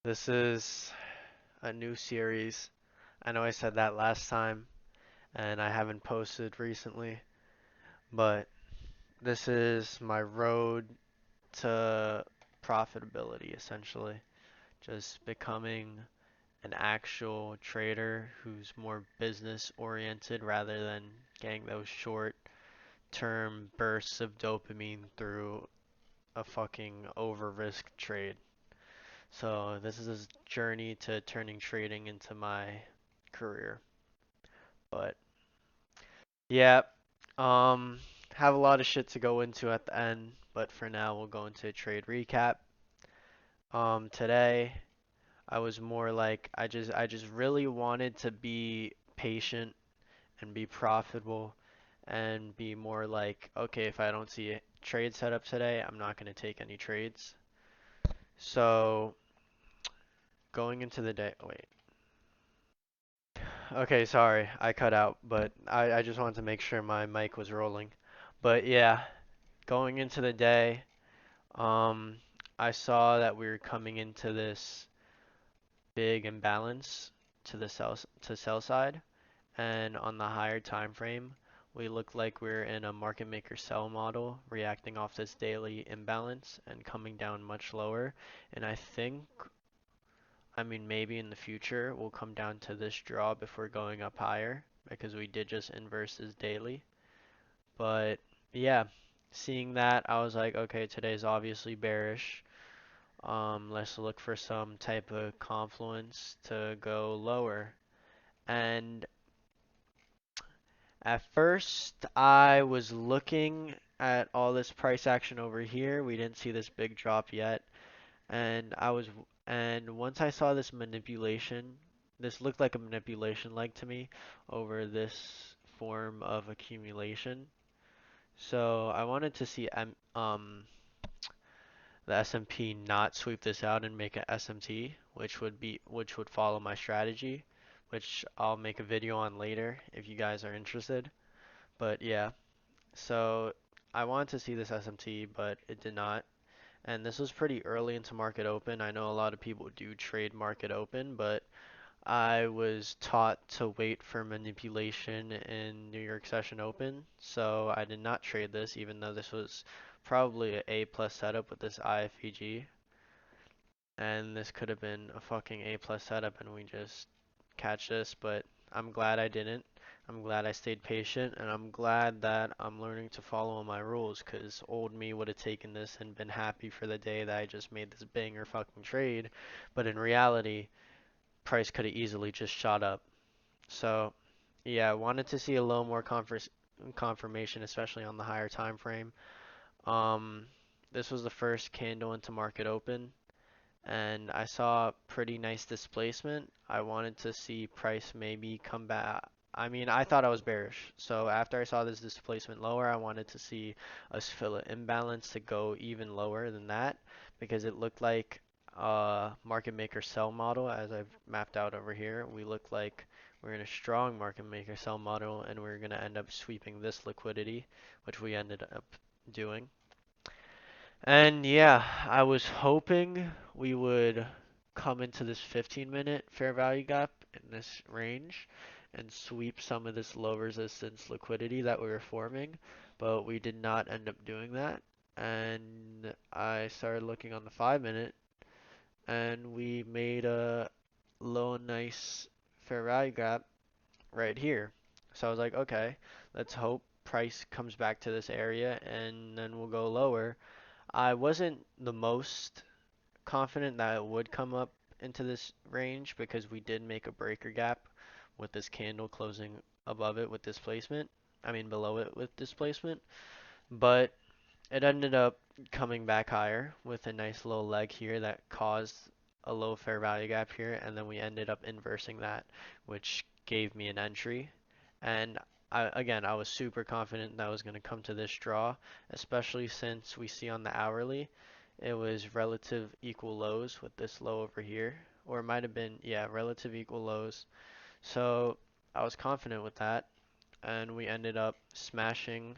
This is a new series. I know I said that last time and I haven't posted recently, but this is my road to profitability essentially. Just becoming an actual trader who's more business oriented rather than getting those short term bursts of dopamine through a fucking over risk trade. So this is a journey to turning trading into my career. But yeah, um, have a lot of shit to go into at the end, but for now we'll go into a trade recap. Today I was more like I just really wanted to be patient and be profitable and be more like, okay, if I don't see a trade set up today, I'm not going to take any trades. So going into the day, oh, wait. Okay, sorry, I cut out, but I just wanted to make sure my mic was rolling. But yeah, going into the day, um, I saw that we were coming into this big imbalance to the sell side, and on the higher time frame, we look like we're in a market maker sell model, reacting off this daily imbalance and coming down much lower. And I mean, maybe in the future we'll come down to this draw before going up higher because we did just inverse this daily. But yeah, seeing that, I was like, okay, today's obviously bearish. Let's look for some type of confluence to go lower. And at first, I was looking at all this price action over here. We didn't see this big drop yet. And once I saw this manipulation, this looked like a manipulation leg to me over this form of accumulation. So I wanted to see the S&P not sweep this out and make a SMT, which would follow my strategy, which I'll make a video on later if you guys are interested. But yeah, so I wanted to see this SMT, but it did not. And this was pretty early into market open. I know a lot of people do trade market open, but I was taught to wait for manipulation in New York session open, so I did not trade this, even though this was probably a A+ setup with this IFEG, and this could have been a fucking A+ setup, and we just catch this, but I'm glad I didn't. I'm glad I stayed patient, and I'm glad that I'm learning to follow my rules, because old me would have taken this and been happy for the day that I just made this banger fucking trade, but in reality, price could have easily just shot up. So, yeah, I wanted to see a little more confirmation, especially on the higher time frame. Um, this was the first candle into market open, and I saw pretty nice displacement. I wanted to see price maybe come back. I mean, I thought I was bearish. So after I saw this displacement lower, I wanted to see us fill an imbalance to go even lower than that because it looked like market maker sell model as I've mapped out over here. We look like we're in a strong market maker sell model and we're going to end up sweeping this liquidity, which we ended up doing. And yeah, I was hoping we would come into this 15-minute fair value gap in this range and sweep some of this low resistance liquidity that we were forming, but we did not end up doing that. And I started looking on the 5-minute and we made a low nice fair value gap right here. So I was like, okay, let's hope price comes back to this area and then we'll go lower. I wasn't the most confident that it would come up into this range because we did make a breaker gap with this candle closing above it with displacement. I mean below it with displacement. But it ended up coming back higher with a nice little leg here that caused a low fair value gap here, and then we ended up inversing that, which gave me an entry. And I was super confident that was going to come to this draw, especially since we see on the hourly it was relative equal lows with this low over here, or it might have been, yeah, relative equal lows. So I was confident with that, and we ended up smashing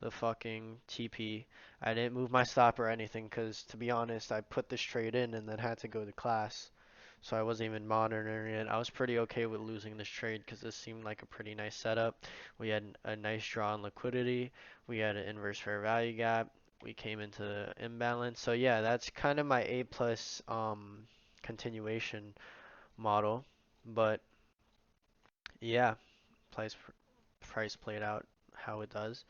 the fucking TP. I didn't move my stop or anything because, to be honest, I put this trade in and then had to go to class. So I wasn't even monitoring it. I was pretty okay with losing this trade because this seemed like a pretty nice setup. We had a nice draw on liquidity. We had an inverse fair value gap. We came into the imbalance. So yeah, that's kind of my A plus continuation model. But yeah, price price played out how it does.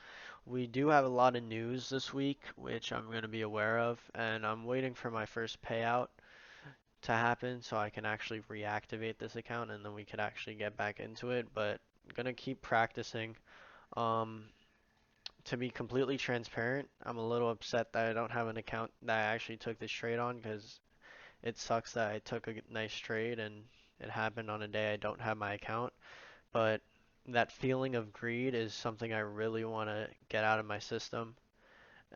We do have a lot of news this week, which I'm going to be aware of, and I'm waiting for my first payout to happen so I can actually reactivate this account and then we could actually get back into it. But I'm gonna keep practicing. Um, to be completely transparent, I'm a little upset that I don't have an account that I actually took this trade on because it sucks that I took a nice trade and it happened on a day I don't have my account. But that feeling of greed is something I really want to get out of my system.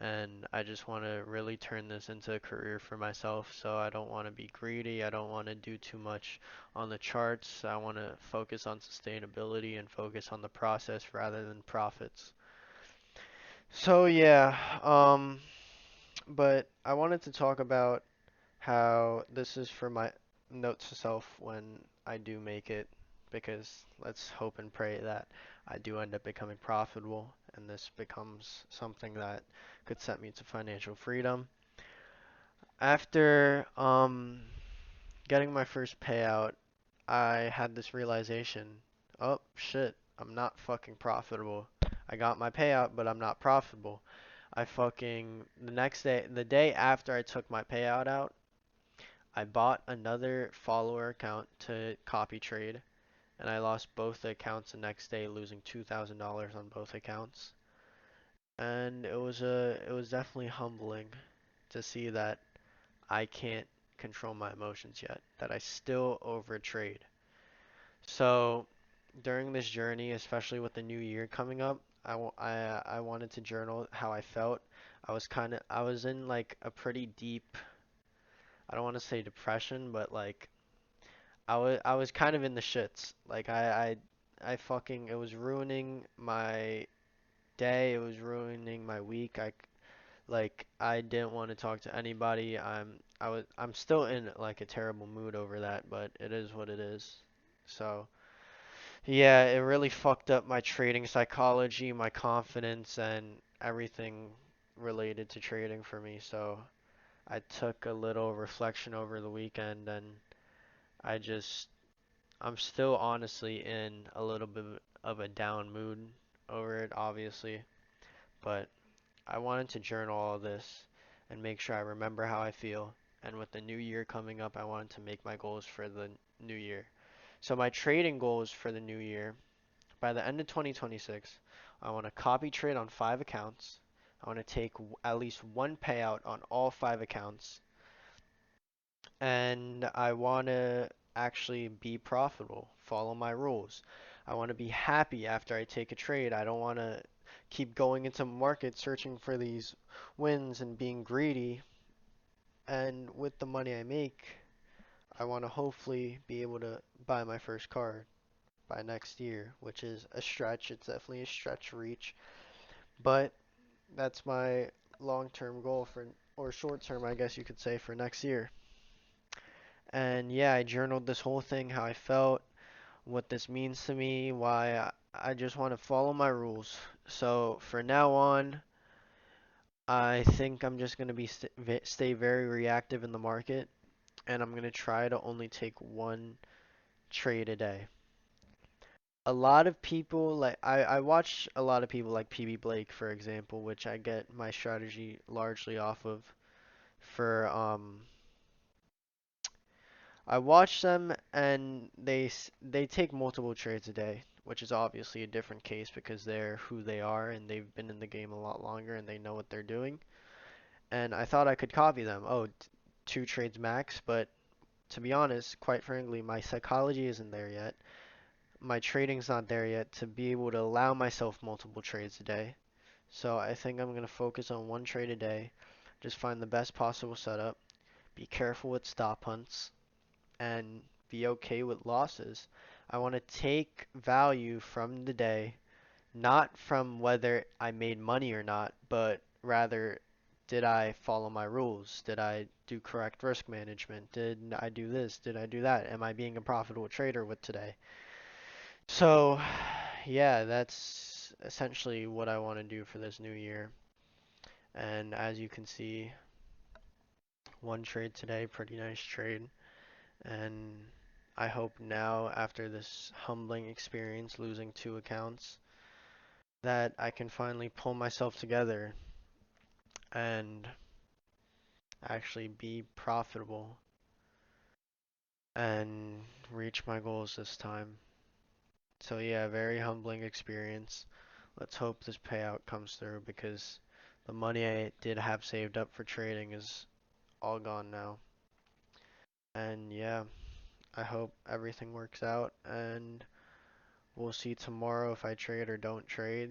And I just want to really turn this into a career for myself. So I don't want to be greedy. I don't want to do too much on the charts. I want to focus on sustainability and focus on the process rather than profits. So yeah, but I wanted to talk about how this is for my note to self when I do make it, because let's hope and pray that I do end up becoming profitable and this becomes something that could set me to financial freedom. After getting my first payout, I had this realization, oh shit, I'm not fucking profitable. I got my payout, but I'm not profitable. I fucking the next day, the day after I took my payout out, I bought another follower account to copy trade, and I lost both the accounts the next day, losing $2,000 on both accounts. And it was definitely humbling to see that I can't control my emotions yet, that I still overtrade. So during this journey, especially with the new year coming up, I wanted to journal how I felt. I was in like a pretty deep, I don't want to say depression, but like I was kind of in the shits. Like I fucking, it was ruining my day, it was ruining my week. I didn't want to talk to anybody. I'm still in like a terrible mood over that, but it is what it is. So, yeah, it really fucked up my trading psychology, my confidence, and everything related to trading for me. So, I took a little reflection over the weekend and I just I'm still honestly in a little bit of a down mood over it, obviously, but I wanted to journal all this and make sure I remember how I feel. And with the new year coming up, I wanted to make my goals for the new year. So my trading goals for the new year, by the end of 2026, I want to copy trade on 5 accounts. I want to take at least one payout on all 5 accounts. And I want to actually be profitable, follow my rules. I want to be happy after I take a trade. I don't want to keep going into market searching for these wins and being greedy. And with the money I make, I want to hopefully be able to buy my first car by next year, which is a stretch. It's definitely a stretch reach, but that's my long-term goal for, or short-term, I guess you could say, for next year. And yeah, I journaled this whole thing, how I felt, what this means to me, why I just want to follow my rules. So for now on, I think I'm just going to be stay very reactive in the market, and I'm going to try to only take one trade a day. A lot of people I watch a lot of people like PB Blake, for example, which I get my strategy largely off of. For I watch them and they take multiple trades a day, which is obviously a different case because they're who they are and they've been in the game a lot longer and they know what they're doing. And I thought I could copy them. Oh, 2 trades max, but to be honest, quite frankly, my psychology isn't there yet. My trading's not there yet to be able to allow myself multiple trades a day. So I think I'm going to focus on one trade a day, just find the best possible setup, be careful with stop hunts, and be okay with losses. I want to take value from the day, Not from whether I made money or not, but rather, did I follow my rules? Did I do correct risk management? Did I do this? Did I do that? Am I being a profitable trader with today? So, yeah, that's essentially what I want to do for this new year. And as you can see, one trade today, pretty nice trade. And I hope now, after this humbling experience, losing two accounts, that I can finally pull myself together and actually be profitable and reach my goals this time. So yeah, very humbling experience. Let's hope this payout comes through because the money I did have saved up for trading is all gone now. And yeah, I hope everything works out and we'll see tomorrow if I trade or don't trade.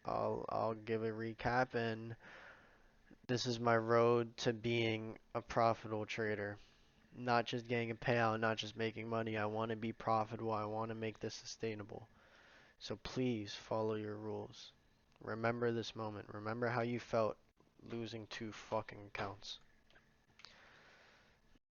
I'll give a recap, and this is my road to being a profitable trader. Not just getting a payout, not just making money. I want to be profitable. I want to make this sustainable. So please follow your rules. Remember this moment. Remember how you felt losing two fucking accounts.